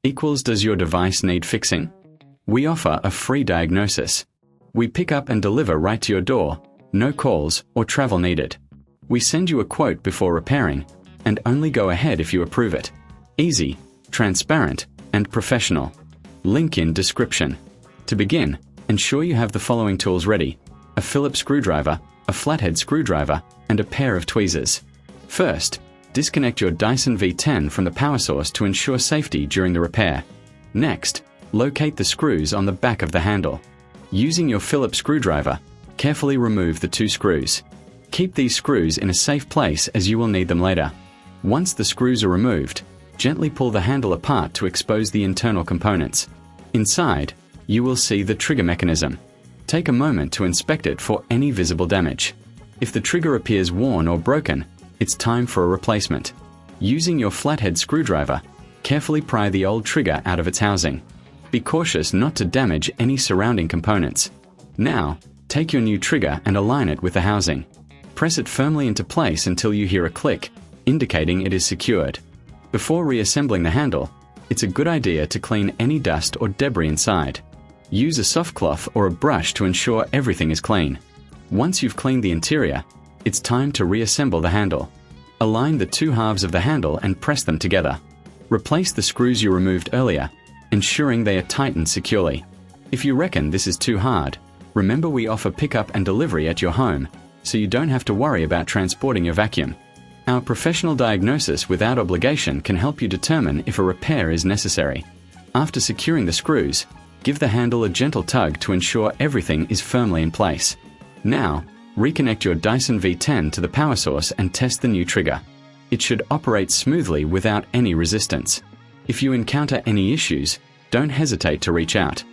equals does your device need fixing? We offer a free diagnosis. We pick up and deliver right to your door, no calls or travel needed. We send you a quote before repairing, and only go ahead if you approve it. Easy, transparent, and professional. Link in description. To begin, ensure you have the following tools ready: a Phillips screwdriver, a flathead screwdriver, and a pair of tweezers. First, disconnect your Dyson V10 from the power source to ensure safety during the repair. Next, locate the screws on the back of the handle. Using your Phillips screwdriver, carefully remove the 2 screws. Keep these screws in a safe place as you will need them later. Once the screws are removed, gently pull the handle apart to expose the internal components. Inside, you will see the trigger mechanism. Take a moment to inspect it for any visible damage. If the trigger appears worn or broken, it's time for a replacement. Using your flathead screwdriver, carefully pry the old trigger out of its housing. Be cautious not to damage any surrounding components. Now, take your new trigger and align it with the housing. Press it firmly into place until you hear a click, indicating it is secured. Before reassembling the handle, it's a good idea to clean any dust or debris inside. Use a soft cloth or a brush to ensure everything is clean. Once you've cleaned the interior, it's time to reassemble the handle. Align the 2 halves of the handle and press them together. Replace the screws you removed earlier, ensuring they are tightened securely. If you reckon this is too hard, remember we offer pickup and delivery at your home, so you don't have to worry about transporting your vacuum. Our professional diagnosis without obligation can help you determine if a repair is necessary. After securing the screws, give the handle a gentle tug to ensure everything is firmly in place. Now, reconnect your Dyson V10 to the power source and test the new trigger. It should operate smoothly without any resistance. If you encounter any issues, don't hesitate to reach out.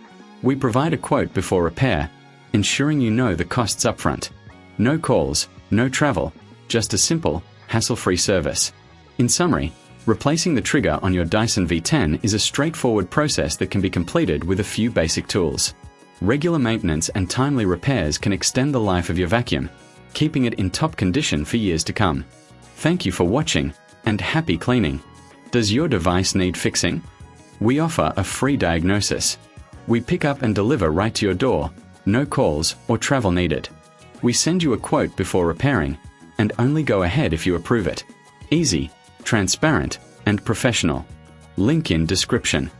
We provide a quote before repair, ensuring you know the costs upfront. No calls, no travel, just a simple, hassle-free service. In summary, replacing the trigger on your Dyson V10 is a straightforward process that can be completed with a few basic tools. Regular maintenance and timely repairs can extend the life of your vacuum, keeping it in top condition for years to come. Thank you for watching, and happy cleaning. Does your device need fixing? We offer a free diagnosis. We pick up and deliver right to your door, no calls or travel needed. We send you a quote before repairing, and only go ahead if you approve it. Easy, transparent, and professional. Link in description.